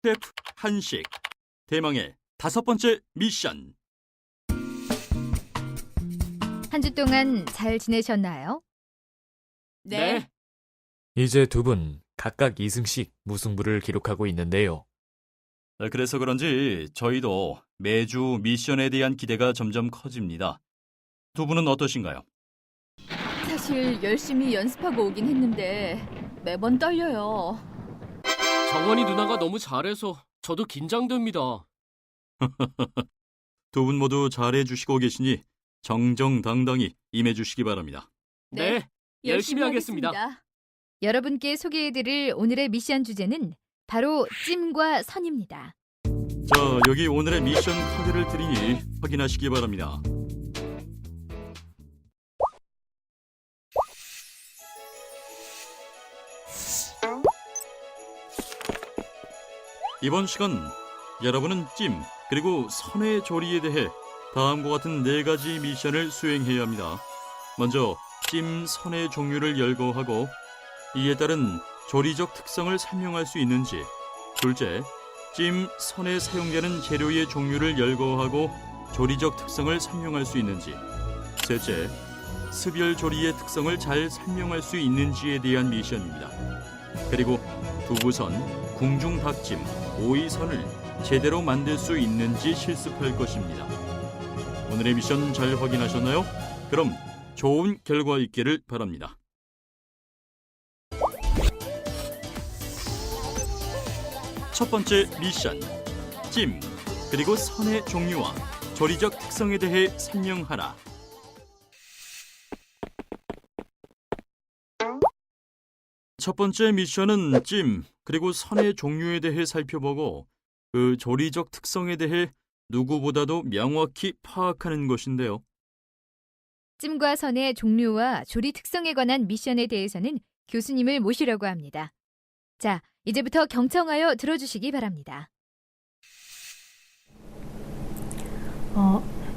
셰프 한식 대망의 5번째 미션. 한 주 동안 잘 지내셨나요? 네. 이제 두 분 각각 2승씩 무승부를 기록하고 있는데요. 그래서 그런지 저희도 매주 미션에 대한 기대가 점점 커집니다. 두 분은 어떠신가요? 사실 열심히 연습하고 오긴 했는데 매번 떨려요. 정원이 누나가 너무 잘해서 저도 긴장됩니다. 두 분 모두 잘해주시고 계시니 정정당당히 임해주시기 바랍니다. 네, 열심히 하겠습니다. 여러분께 소개해드릴 오늘의 미션 주제는 바로 찜과 선입니다. 자, 여기 오늘의 미션 카드를 드리니 확인하시기 바랍니다. 이번 시간 여러분은 찜 그리고 선의 조리에 대해 다음과 같은 4가지 미션을 수행해야 합니다. 먼저 찜 선의 종류를 열거하고 이에 따른 조리적 특성을 설명할 수 있는지, 둘째, 찜 선에 사용되는 재료의 종류를 열거하고 조리적 특성을 설명할 수 있는지, 셋째, 습열 조리의 특성을 잘 설명할 수 있는지에 대한 미션입니다. 그리고 두부선, 궁중 닭찜, 오이선을 제대로 만들 수 있는지 실습할 것입니다. 오늘의 미션 잘 확인하셨나요? 그럼 좋은 결과 있기를 바랍니다. 첫 번째 미션, 찜 그리고 선의 종류와 조리적 특성에 대해 설명하라. 첫 번째 미션은 찜 그리고 선의 종류에 대해 살펴보고 그 조리적 특성에 대해 누구보다도 명확히 파악하는 것인데요. 찜과 선의 종류와 조리 특성에 관한 미션에 대해서는 교수님을 모시려고 합니다. 자, 이제부터 경청하여 들어주시기 바랍니다.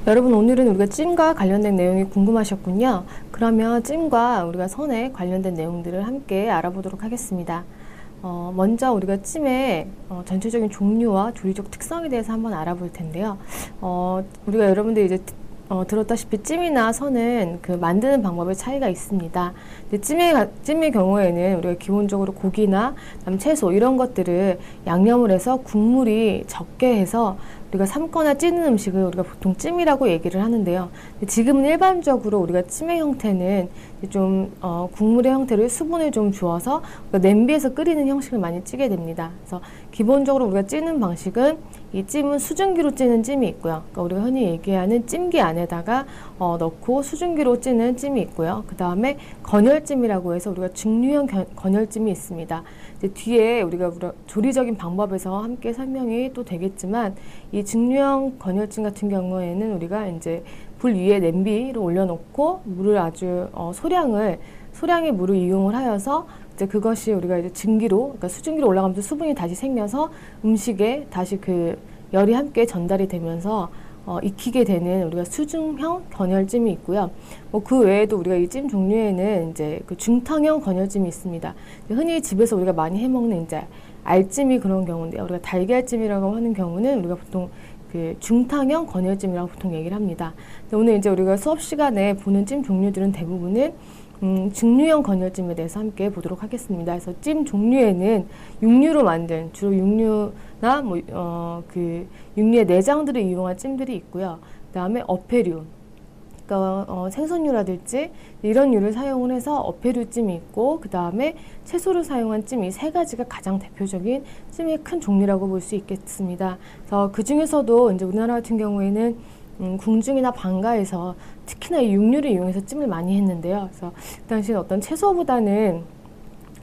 여러분 오늘은 우리가 찜과 관련된 내용이 궁금하셨군요. 그러면 찜과 우리가 선에 관련된 내용들을 함께 알아보도록 하겠습니다. 먼저 우리가 찜의 전체적인 종류와 조리적 특성에 대해서 한번 알아볼 텐데요. 우리가 여러분들 이제 들었다시피 찜이나 선은 그 만드는 방법의 차이가 있습니다. 근데 찜의 경우에는 우리가 기본적으로 고기나 채소 이런 것들을 양념을 해서 국물이 적게 해서 우리가 삶거나 찌는 음식을 우리가 보통 찜이라고 얘기를 하는데요. 근데 지금은 일반적으로 우리가 찜의 형태는 좀 국물의 형태를 수분을 좀 주어서 냄비에서 끓이는 형식을 많이 찌게 됩니다. 그래서 기본적으로 우리가 찌는 방식은 이 찜은 수증기로 찌는 찜이 있고요. 그러니까 우리가 흔히 얘기하는 찜기 안에다가 넣고 수증기로 찌는 찜이 있고요. 그 다음에 건열찜이라고 해서 우리가 증류형 건열찜이 있습니다. 이제 뒤에 우리가 조리적인 방법에서 함께 설명이 또 되겠지만 이 증류형 건열찜 같은 경우에는 우리가 이제 불 위에 냄비를 올려놓고 물을 아주 소량의 물을 이용을 하여서 이제 그것이 우리가 이제 증기로, 그러니까 수증기로 올라가면서 수분이 다시 생겨서 음식에 다시 그 열이 함께 전달이 되면서 익히게 되는 우리가 수중형 건열찜이 있고요. 그 외에도 우리가 이 찜 종류에는 이제 그 중탕형 건열찜이 있습니다. 흔히 집에서 우리가 많이 해먹는 이제 알찜이 그런 경우인데요. 우리가 달걀찜이라고 하는 경우는 우리가 보통 그 중탕형 건열찜이라고 보통 얘기를 합니다. 오늘 이제 우리가 수업 시간에 보는 찜 종류들은 대부분은 증류형 건열찜에 대해서 함께 보도록 하겠습니다. 그래서 찜 종류에는 육류로 만든 주로 육류나 그 육류의 내장들을 이용한 찜들이 있고요. 그다음에 어패류, 그러니까 생선류라든지 이런 류를 사용을 해서 어패류 찜이 있고, 그 다음에 채소를 사용한 찜이 3가지가 가장 대표적인 찜의 큰 종류라고 볼 수 있겠습니다. 그래서 그 중에서도 이제 우리나라 같은 경우에는 궁중이나 방가에서 특히나 이 육류를 이용해서 찜을 많이 했는데요. 그래서 그 당시에 어떤 채소보다는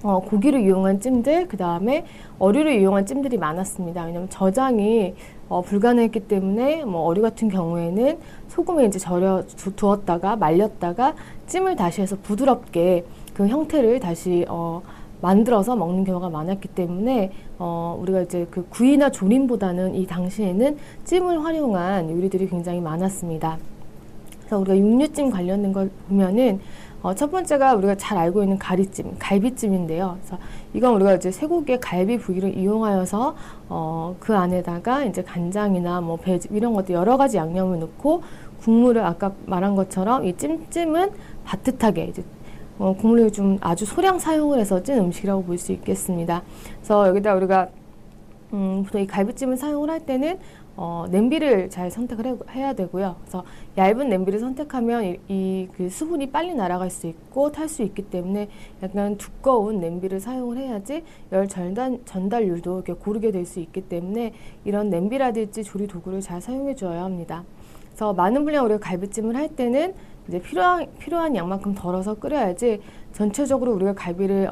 고기를 이용한 찜들, 그 다음에 어류를 이용한 찜들이 많았습니다. 왜냐하면 저장이 불가능했기 때문에 어류 같은 경우에는 소금에 이제 절여 두었다가 말렸다가 찜을 다시 해서 부드럽게 그 형태를 다시 만들어서 먹는 경우가 많았기 때문에 우리가 이제 그 구이나 조림보다는 이 당시에는 찜을 활용한 요리들이 굉장히 많았습니다. 그래서 우리가 육류찜 관련된 걸 보면은 첫 번째가 우리가 잘 알고 있는 가리찜, 갈비찜인데요. 그래서 이건 우리가 이제 쇠고기의 갈비 부위를 이용하여서 그 안에다가 이제 간장이나 뭐 배즙 이런 것들 여러 가지 양념을 넣고 국물을 아까 말한 것처럼 이 찜찜은 바듯하게 이제 국물을 좀 아주 소량 사용을 해서 찐 음식이라고 볼 수 있겠습니다. 그래서 여기다 우리가 보통 이 갈비찜을 사용을 할 때는 냄비를 잘 선택을 해야 되고요. 그래서 얇은 냄비를 선택하면 그 수분이 빨리 날아갈 수 있고 탈 수 있기 때문에 약간 두꺼운 냄비를 사용을 해야지 열 전달률도 이렇게 고르게 될 수 있기 때문에 이런 냄비라든지 조리 도구를 잘 사용해 주어야 합니다. 그래서 많은 분량 우리가 갈비찜을 할 때는 이제 필요한 양만큼 덜어서 끓여야지 전체적으로 우리가 갈비를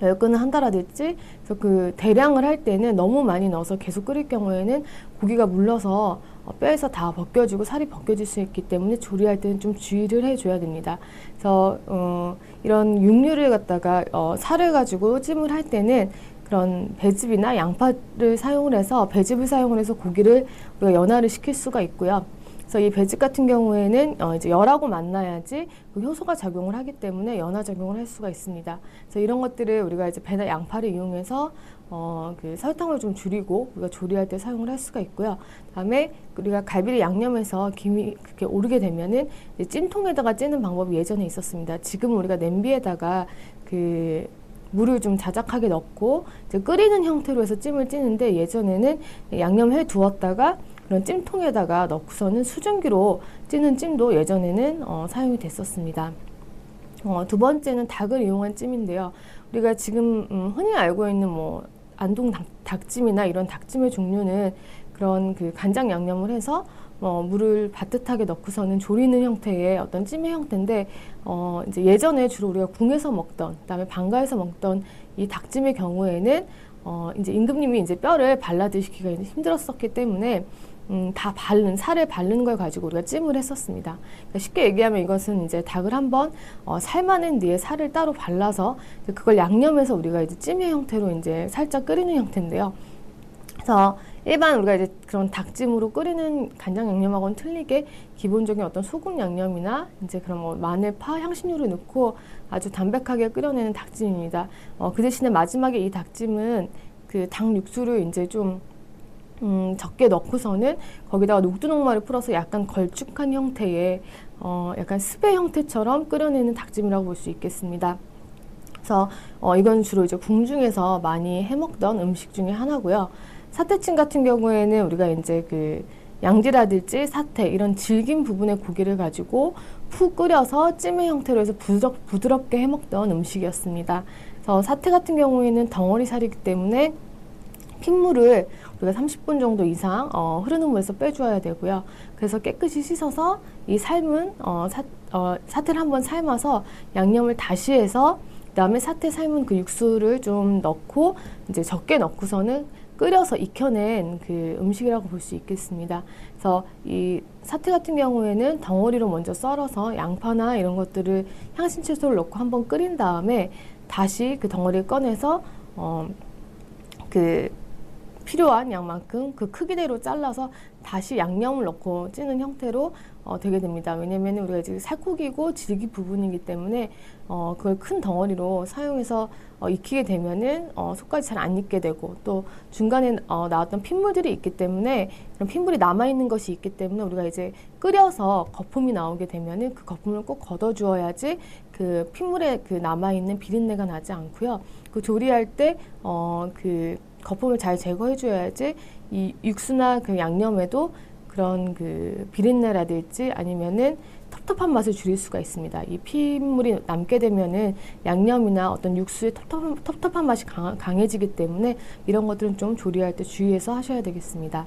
열근을 한다라든지 그래서 그 대량을 할 때는 너무 많이 넣어서 계속 끓일 경우에는 고기가 물러서 뼈에서 다 벗겨지고 살이 벗겨질 수 있기 때문에 조리할 때는 좀 주의를 해줘야 됩니다. 그래서 이런 육류를 갖다가 살을 가지고 찜을 할 때는 그런 배즙이나 양파를 사용을 해서 배즙을 사용을 해서 고기를 우리가 연화를 시킬 수가 있고요. 그래서 이 배즙 같은 경우에는 이제 열하고 만나야지 그 효소가 작용을 하기 때문에 연화 작용을 할 수가 있습니다. 그래서 이런 것들을 우리가 이제 배나 양파를 이용해서 그 설탕을 좀 줄이고 우리가 조리할 때 사용을 할 수가 있고요. 그다음에 우리가 갈비를 양념해서 김이 그렇게 오르게 되면은 이제 찜통에다가 찌는 방법이 예전에 있었습니다. 지금 우리가 냄비에다가 그 물을 좀 자작하게 넣고 이제 끓이는 형태로 해서 찜을 찌는데 예전에는 양념해 두었다가 그런 찜통에다가 넣고서는 수증기로 찌는 찜도 예전에는 사용이 됐었습니다. 두 번째는 닭을 이용한 찜인데요. 우리가 지금 흔히 알고 있는 뭐 안동 닭찜이나 이런 닭찜의 종류는 그런 그 간장 양념을 해서 물을 바듯하게 넣고서는 조리는 형태의 어떤 찜의 형태인데 이제 예전에 주로 우리가 궁에서 먹던 그다음에 방가에서 먹던 이 닭찜의 경우에는 이제 임금님이 이제 뼈를 발라 드시기가 힘들었었기 때문에 다 살을 바른 걸 가지고 우리가 찜을 했었습니다. 그러니까 쉽게 얘기하면 이것은 이제 닭을 한번 삶아낸 뒤에 살을 따로 발라서 그걸 양념해서 우리가 이제 찜의 형태로 이제 살짝 끓이는 형태인데요. 그래서 일반 우리가 이제 그런 닭찜으로 끓이는 간장 양념하고는 틀리게 기본적인 어떤 소금 양념이나 이제 그런 뭐 마늘, 파, 향신료를 넣고 아주 담백하게 끓여내는 닭찜입니다. 그 대신에 마지막에 이 닭찜은 그 닭 육수를 이제 좀 적게 넣고서는 거기다가 녹두녹말을 풀어서 약간 걸쭉한 형태의 약간 스프 형태처럼 끓여내는 닭찜이라고 볼 수 있겠습니다. 그래서 이건 주로 이제 궁중에서 많이 해먹던 음식 중에 하나고요. 사태찜 같은 경우에는 우리가 이제 그 양지라든지 사태 이런 질긴 부분의 고기를 가지고 푹 끓여서 찜의 형태로 해서 부드럽게 해먹던 음식이었습니다. 그래서 사태 같은 경우에는 덩어리 살이기 때문에 핏물을 우리가 30분 정도 이상 흐르는 물에서 빼주어야 되고요. 그래서 깨끗이 씻어서 이 삶은 사태를 한번 삶아서 양념을 다시 해서 그다음에 사태 삶은 그 육수를 좀 넣고 이제 적게 넣고서는 끓여서 익혀낸 그 음식이라고 볼 수 있겠습니다. 그래서 이 사태 같은 경우에는 덩어리로 먼저 썰어서 양파나 이런 것들을 향신 채소를 넣고 한번 끓인 다음에 다시 그 덩어리를 꺼내서 그 필요한 양만큼 그 크기대로 잘라서 다시 양념을 넣고 찌는 형태로 되게 됩니다. 왜냐면 우리가 이제 살코기고 질기 부분이기 때문에 그걸 큰 덩어리로 사용해서 익히게 되면은 속까지 잘 안 익게 되고 또 중간에 나왔던 핏물들이 있기 때문에 그런 핏물이 남아있는 것이 있기 때문에 우리가 이제 끓여서 거품이 나오게 되면은 그 거품을 꼭 걷어주어야지 그 핏물에 그 남아있는 비린내가 나지 않고요. 그 조리할 때 그 거품을 잘 제거해줘야지 이 육수나 그 양념에도 그런 그 비린내라든지 아니면은 텁텁한 맛을 줄일 수가 있습니다. 이 핏물이 남게 되면은 양념이나 어떤 육수의 텁텁한 맛이 강해지기 때문에 이런 것들은 좀 조리할 때 주의해서 하셔야 되겠습니다.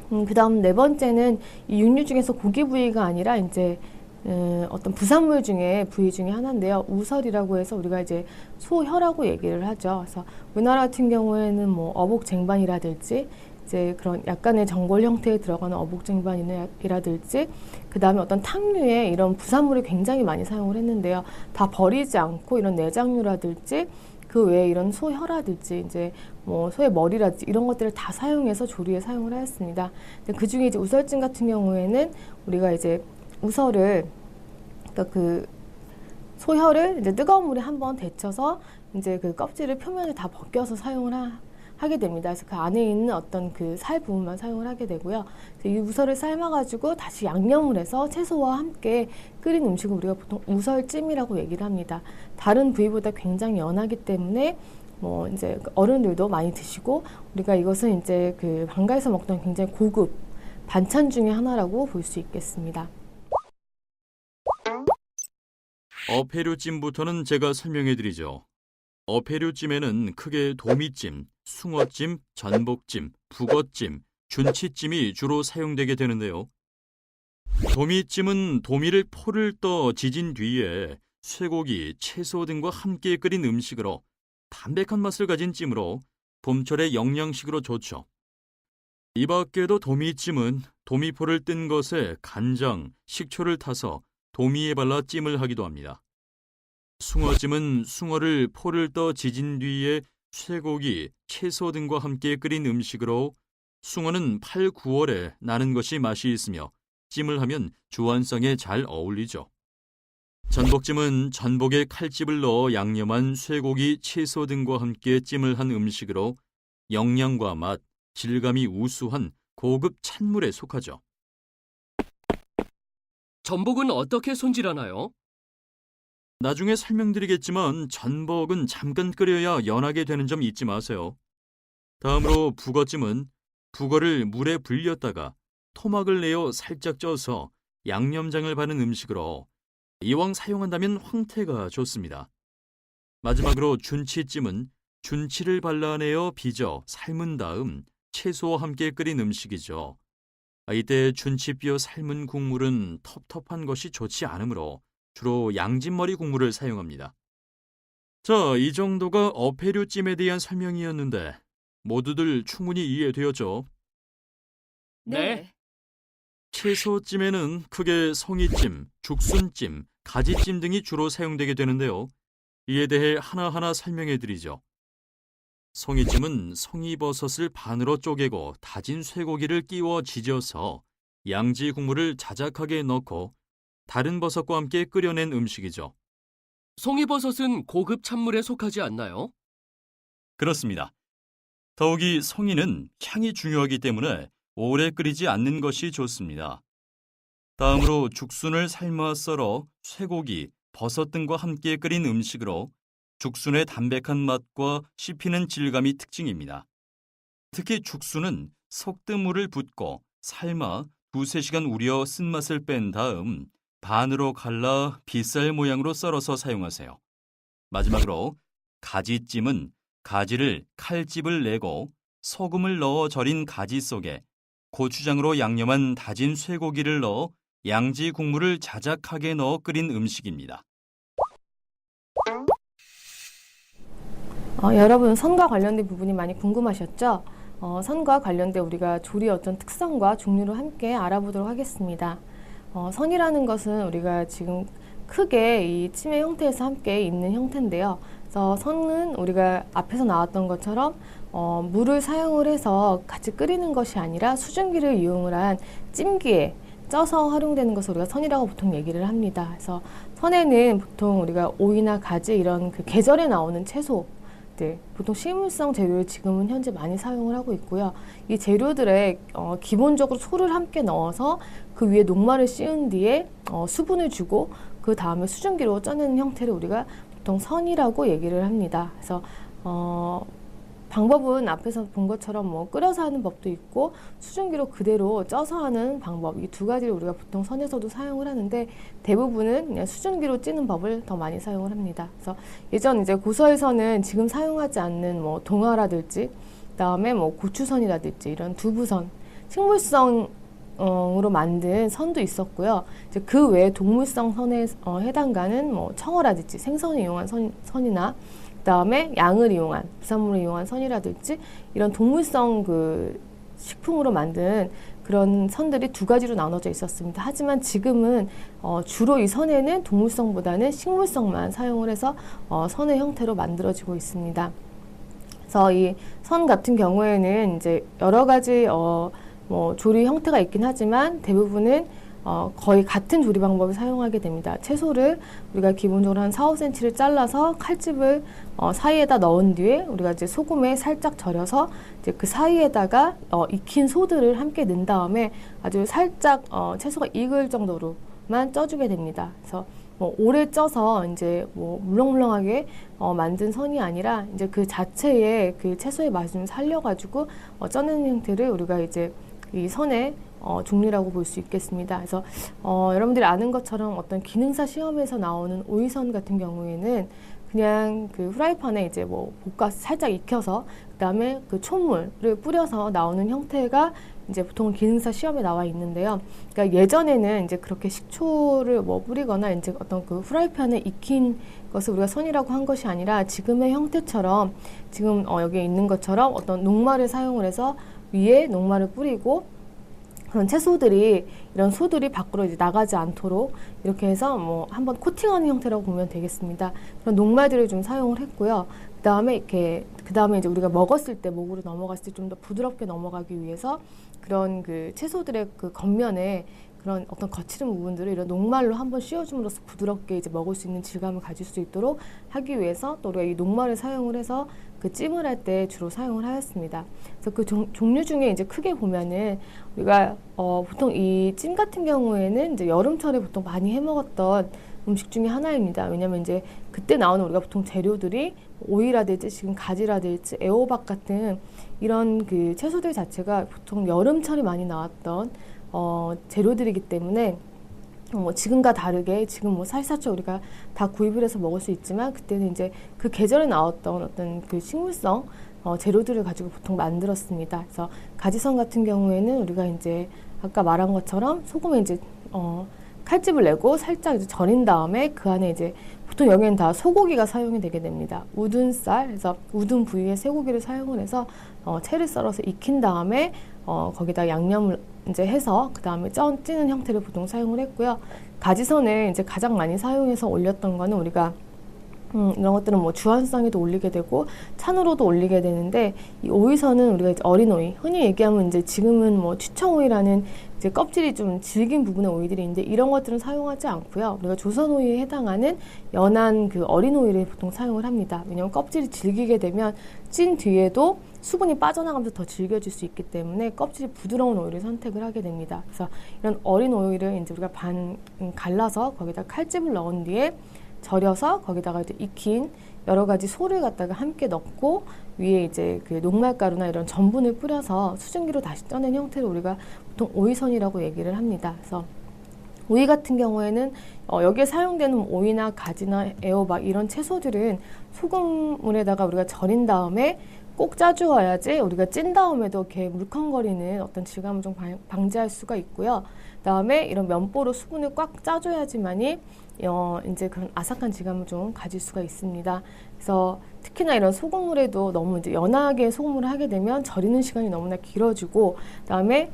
그 다음 네 번째는 이 육류 중에서 고기 부위가 아니라 이제 어떤 부산물 중에 부위 중에 하나인데요. 우설이라고 해서 우리가 이제 소혀라고 얘기를 하죠. 그래서 우리나라 같은 경우에는 뭐 어복쟁반이라든지 이제 그런 약간의 전골 형태에 들어가는 어복쟁반이라든지 그 다음에 어떤 탕류에 이런 부산물을 굉장히 많이 사용을 했는데요. 다 버리지 않고 이런 내장류라든지 그 그 외에 이런 소혀라든지 이제 뭐 소의 머리라든지 이런 것들을 다 사용해서 조리에 사용을 하였습니다. 그 중에 이제 우설찜 같은 경우에는 우리가 이제 우설을 그러니까 그 소혀를 이제 뜨거운 물에 한번 데쳐서 이제 그 껍질을 표면을 다 벗겨서 사용을 하게 됩니다. 그래서 그 안에 있는 어떤 그 살 부분만 사용을 하게 되고요. 이 우설을 삶아가지고 다시 양념을 해서 채소와 함께 끓인 음식을 우리가 보통 우설찜이라고 얘기를 합니다. 다른 부위보다 굉장히 연하기 때문에 뭐 이제 어른들도 많이 드시고 우리가 이것은 이제 그 방가에서 먹던 굉장히 고급 반찬 중에 하나라고 볼 수 있겠습니다. 어패류찜부터는 제가 설명해드리죠. 어패류찜에는 크게 도미찜, 숭어찜, 전복찜, 북어찜, 준치찜이 주로 사용되게 되는데요. 도미찜은 도미를 포를 떠 지진 뒤에 쇠고기, 채소 등과 함께 끓인 음식으로 담백한 맛을 가진 찜으로 봄철의 영양식으로 좋죠. 이 밖에도 도미찜은 도미포를 뜬 것에 간장, 식초를 타서 도미에 발라 찜을 하기도 합니다. 숭어찜은 숭어를 포를 떠 지진 뒤에 쇠고기, 채소 등과 함께 끓인 음식으로 숭어는 8, 9월에 나는 것이 맛이 있으며 찜을 하면 주안성에 잘 어울리죠. 전복찜은 전복에 칼집을 넣어 양념한 쇠고기, 채소 등과 함께 찜을 한 음식으로 영양과 맛, 질감이 우수한 고급 찬물에 속하죠. 전복은 어떻게 손질하나요? 나중에 설명드리겠지만 전복은 잠깐 끓여야 연하게 되는 점 잊지 마세요. 다음으로 북어찜은 북어를 물에 불렸다가 토막을 내어 살짝 쪄서 양념장을 바른 음식으로 이왕 사용한다면 황태가 좋습니다. 마지막으로 준치찜은 준치를 발라내어 빚어 삶은 다음 채소와 함께 끓인 음식이죠. 이때 준치뼈 삶은 국물은 텁텁한 것이 좋지 않으므로 주로 양진머리 국물을 사용합니다. 자, 이 정도가 어패류찜에 대한 설명이었는데 모두들 충분히 이해되었죠? 네. 채소찜에는 크게 송이찜, 죽순찜, 가지찜 등이 주로 사용되게 되는데요. 이에 대해 하나하나 설명해드리죠. 송이찜은 송이버섯을 반으로 쪼개고 다진 쇠고기를 끼워 지져서 양지 국물을 자작하게 넣고 다른 버섯과 함께 끓여낸 음식이죠. 송이버섯은 고급 찬물에 속하지 않나요? 그렇습니다. 더욱이 송이는 향이 중요하기 때문에 오래 끓이지 않는 것이 좋습니다. 다음으로 죽순을 삶아 썰어 쇠고기, 버섯 등과 함께 끓인 음식으로 죽순의 담백한 맛과 씹히는 질감이 특징입니다. 특히 죽순은 석뜨물을 붓고 삶아 2-3시간 우려 쓴맛을 뺀 다음 반으로 갈라 빗살 모양으로 썰어서 사용하세요. 마지막으로 가지찜은 가지를 칼집을 내고 소금을 넣어 절인 가지 속에 고추장으로 양념한 다진 쇠고기를 넣어 양지 국물을 자작하게 넣어 끓인 음식입니다. 여러분 선과 관련된 부분이 많이 궁금하셨죠? 선과 관련된 우리가 조리의 어떤 특성과 종류를 함께 알아보도록 하겠습니다. 선이라는 것은 우리가 지금 크게 이 찜의 형태에서 함께 있는 형태인데요. 그래서 선은 우리가 앞에서 나왔던 것처럼 물을 사용을 해서 같이 끓이는 것이 아니라 수증기를 이용을 한 찜기에 쪄서 활용되는 것을 우리가 선이라고 보통 얘기를 합니다. 그래서 선에는 보통 우리가 오이나 가지 이런 그 계절에 나오는 채소 보통 식물성 재료를 지금은 현재 많이 사용을 하고 있고요. 이 재료들에 기본적으로 소를 함께 넣어서 그 위에 녹말을 씌운 뒤에 수분을 주고 그 다음에 수증기로 쪄내는 형태를 우리가 보통 선이라고 얘기를 합니다. 그래서 방법은 앞에서 본 것처럼 뭐 끓여서 하는 법도 있고 수증기로 그대로 쪄서 하는 방법, 이 두 가지를 우리가 보통 선에서도 사용을 하는데 대부분은 그냥 수증기로 찌는 법을 더 많이 사용을 합니다. 그래서 예전 이제 고서에서는 지금 사용하지 않는 뭐 동화라든지 그다음에 뭐 고추선이라든지 이런 두부선, 식물성으로 만든 선도 있었고요. 이제 그 외에 동물성 선에 해당가는 뭐 청어라든지 생선을 이용한 선이나 그다음에 양을 이용한 부산물을 이용한 선이라든지 이런 동물성 그 식품으로 만든 그런 선들이 두 가지로 나눠져 있었습니다. 하지만 지금은 주로 이 선에는 동물성보다는 식물성만 사용을 해서 선의 형태로 만들어지고 있습니다. 그래서 이 선 같은 경우에는 이제 여러 가지 뭐 조리 형태가 있긴 하지만 대부분은 거의 같은 조리 방법을 사용하게 됩니다. 채소를 우리가 기본적으로 한 4, 5cm를 잘라서 칼집을 사이에다 넣은 뒤에 우리가 이제 소금에 살짝 절여서 이제 그 사이에다가 익힌 소들을 함께 넣은 다음에 아주 살짝 채소가 익을 정도로만 쪄주게 됩니다. 그래서 뭐 오래 쪄서 이제 뭐 물렁물렁하게 만든 선이 아니라 이제 그 자체의 그 채소의 맛을 좀 살려가지고 쪄내는 형태를 우리가 이제 이 선의 종류라고 볼 수 있겠습니다. 그래서 여러분들이 아는 것처럼 어떤 기능사 시험에서 나오는 오이선 같은 경우에는 그냥 그 후라이팬에 이제 뭐 볶아 살짝 익혀서 그다음에 그 촛물을 뿌려서 나오는 형태가 이제 보통 기능사 시험에 나와 있는데요. 그러니까 예전에는 이제 그렇게 식초를 뭐 뿌리거나 이제 어떤 그 후라이팬에 익힌 것을 우리가 선이라고 한 것이 아니라 지금의 형태처럼 지금 여기에 있는 것처럼 어떤 녹말을 사용을 해서 위에 녹말을 뿌리고 그런 채소들이 이런 소들이 밖으로 이제 나가지 않도록 이렇게 해서 뭐 한번 코팅하는 형태라고 보면 되겠습니다. 그런 녹말들을 좀 사용을 했고요. 그다음에 이제 우리가 먹었을 때 목으로 넘어갔을 때 좀 더 부드럽게 넘어가기 위해서 그런 그 채소들의 그 겉면에 그런 어떤 거칠은 부분들을 이런 녹말로 한번 씌워줌으로써 부드럽게 이제 먹을 수 있는 질감을 가질 수 있도록 하기 위해서 또 우리가 이 녹말을 사용을 해서 그 찜을 할 때 주로 사용을 하였습니다. 그래서 그 종류 중에 이제 크게 보면은 우리가 보통 이 찜 같은 경우에는 이제 여름철에 보통 많이 해 먹었던 음식 중에 하나입니다. 왜냐면 이제 그때 나오는 우리가 보통 재료들이 오이라든지 지금 가지라든지 애호박 같은 이런 그 채소들 자체가 보통 여름철에 많이 나왔던 재료들이기 때문에 지금과 다르게 지금 뭐 살사초 우리가 다 구입을 해서 먹을 수 있지만 그때는 이제 그 계절에 나왔던 어떤 그 식물성 재료들을 가지고 보통 만들었습니다. 그래서 가지선 같은 경우에는 우리가 이제 아까 말한 것처럼 소금에 이제 칼집을 내고 살짝 이제 절인 다음에 그 안에 이제 보통 여기는 다 소고기가 사용이 되게 됩니다. 우둔 쌀, 그래서 우둔 부위의 쇠고기를 사용을 해서 채를 썰어서 익힌 다음에 거기다 양념을 이제 해서 그 다음에 찌는 형태를 보통 사용을 했고요. 가지선을 이제 가장 많이 사용해서 올렸던 거는 우리가 이런 것들은 뭐 주안상에도 올리게 되고 찬으로도 올리게 되는데 이 오이선은 우리가 이제 어린 오이, 흔히 얘기하면 이제 지금은 뭐 취청오이라는 이제 껍질이 좀 질긴 부분의 오이들이 있는데 이런 것들은 사용하지 않고요. 우리가 조선 오이에 해당하는 연한 그 어린 오이를 보통 사용을 합니다. 왜냐하면 껍질이 질기게 되면 찐 뒤에도 수분이 빠져나가면서 더 질겨질 수 있기 때문에 껍질이 부드러운 오이를 선택을 하게 됩니다. 그래서 이런 어린 오이를 이제 우리가 반 갈라서 거기다 칼집을 넣은 뒤에 절여서 거기다가 이제 익힌 여러 가지 소를 갖다가 함께 넣고 위에 이제 그 녹말가루나 이런 전분을 뿌려서 수증기로 다시 쪄낸 형태를 우리가 보통 오이선이라고 얘기를 합니다. 그래서 오이 같은 경우에는 여기에 사용되는 오이나 가지나 애호박 이런 채소들은 소금물에다가 우리가 절인 다음에 꼭 짜주어야지 우리가 찐 다음에도 이렇게 물컹거리는 어떤 질감을 좀 방지할 수가 있고요. 그다음에 이런 면보로 수분을 꽉 짜줘야지만이 이제 그런 아삭한 질감을 좀 가질 수가 있습니다. 그래서 특히나 이런 소금물에도 너무 이제 연하게 소금물을 하게 되면 절이는 시간이 너무나 길어지고 그다음에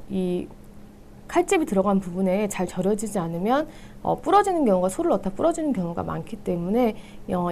이 칼집이 들어간 부분에 잘 절여지지 않으면 부러지는 경우가 소를 넣다 부러지는 경우가 많기 때문에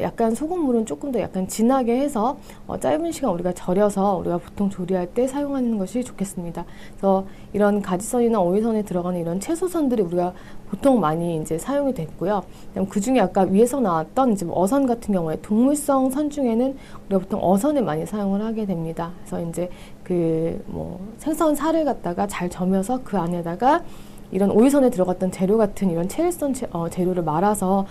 약간 소금물은 조금 더 약간 진하게 해서 짧은 시간 우리가 절여서 우리가 보통 조리할 때 사용하는 것이 좋겠습니다. 그래서 이런 가지선이나 오이선에 들어가는 이런 채소선들이 우리가 보통 많이 이제 사용이 됐고요. 그 중에 아까 위에서 나왔던 이제 어선 같은 경우에 동물성 선 중에는 우리가 보통 어선을 많이 사용을 하게 됩니다. 그래서 이제 그 뭐 생선 살을 갖다가 잘 저며서 그 안에다가 이런 오이선에 들어갔던 재료 같은 이런 체일선 재료를 말아서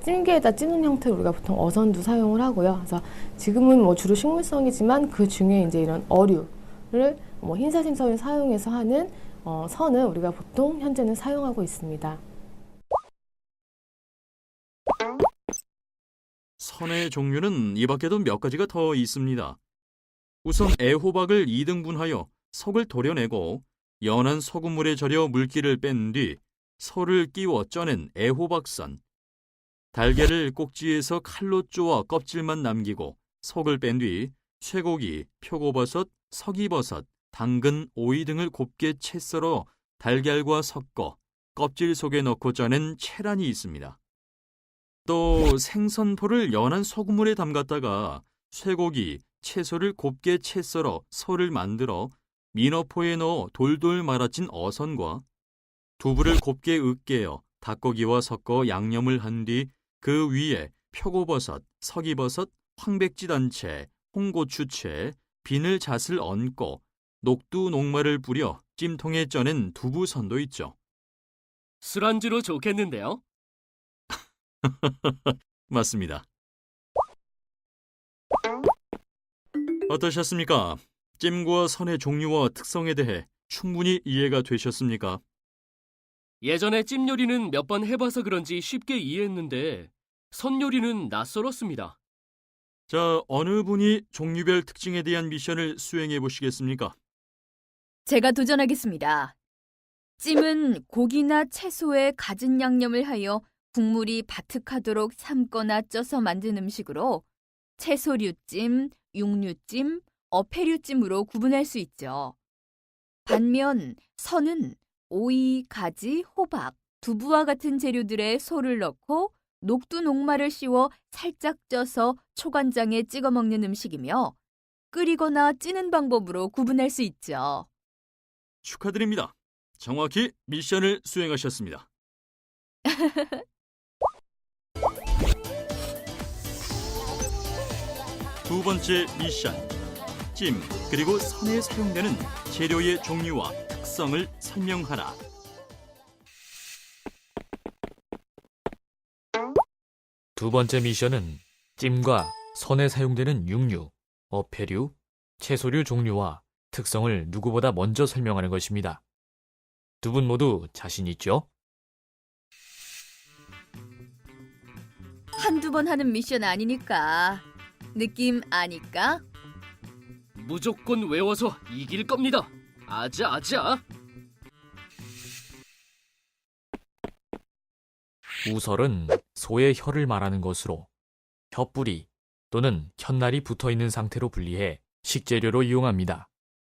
찜기에다 찌는 형태로 우리가 보통 어선도 사용을 하고요. 그래서 지금은 뭐 주로 식물성이지만 그 중에 이제 이런 어류를 뭐 흰살 생선을 사용해서 하는 선을 우리가 보통 현재는 사용하고 있습니다. 선의 종류는 이 밖에도 몇 가지가 더 있습니다. 우선 애호박을 2등분하여 속을 도려내고 연한 소금물에 절여 물기를 뺀 뒤 소를 끼워 쪄낸 애호박선, 달걀을 꼭지에서 칼로 쪼아 껍질만 남기고 속을 뺀 뒤 쇠고기, 표고버섯, 서기버섯, 당근, 오이 등을 곱게 채 썰어 달걀과 섞어 껍질 속에 넣고 짜낸 채란이 있습니다. 또 생선포를 연한 소금물에 담갔다가 쇠고기, 채소를 곱게 채 썰어 소를 만들어 미너포에 넣어 돌돌 말아친 어선과 두부를 곱게 으깨어 닭고기와 섞어 양념을 한 뒤 그 위에 표고버섯, 서기버섯, 황백지단채, 홍고추채, 비늘잣을 얹고 녹두 녹말을 뿌려 찜통에 쪄낸 두부선도 있죠. 술안주로 좋겠는데요? 맞습니다. 어떠셨습니까? 찜과 선의 종류와 특성에 대해 충분히 이해가 되셨습니까? 예전에 찜 요리는 몇 번 해봐서 그런지 쉽게 이해했는데 선 요리는 낯설었습니다. 자, 어느 분이 종류별 특징에 대한 미션을 수행해 보시겠습니까? 제가 도전하겠습니다. 찜은 고기나 채소에 갖은 양념을 하여 국물이 바특하도록 삶거나 쪄서 만든 음식으로 채소류찜, 육류찜, 어패류찜으로 구분할 수 있죠. 반면 선은 오이, 가지, 호박, 두부와 같은 재료들에 소를 넣고 녹두 녹말을 씌워 살짝 쪄서 초간장에 찍어 먹는 음식이며 끓이거나 찌는 방법으로 구분할 수 있죠. 축하드립니다. 정확히 미션을 수행하셨습니다. 두 번째 미션. 찜 그리고 선에 사용되는 재료의 종류와 특성을 설명하라. 두 번째 미션은 찜과 선에 사용되는 육류, 어패류, 채소류 종류와 특성을 누구보다 먼저 설명하는 것입니다. 두 분 모두 자신 있죠? 한두 번 하는 미션 아니니까. 느낌 아니까? 무조건 외워서 이길 겁니다. 아자아자. 우설은 소의 혀를 말하는 것으로 혀뿌리 또는 혓날이 붙어 있는 상태로 분리해 식재료로 이용합니다.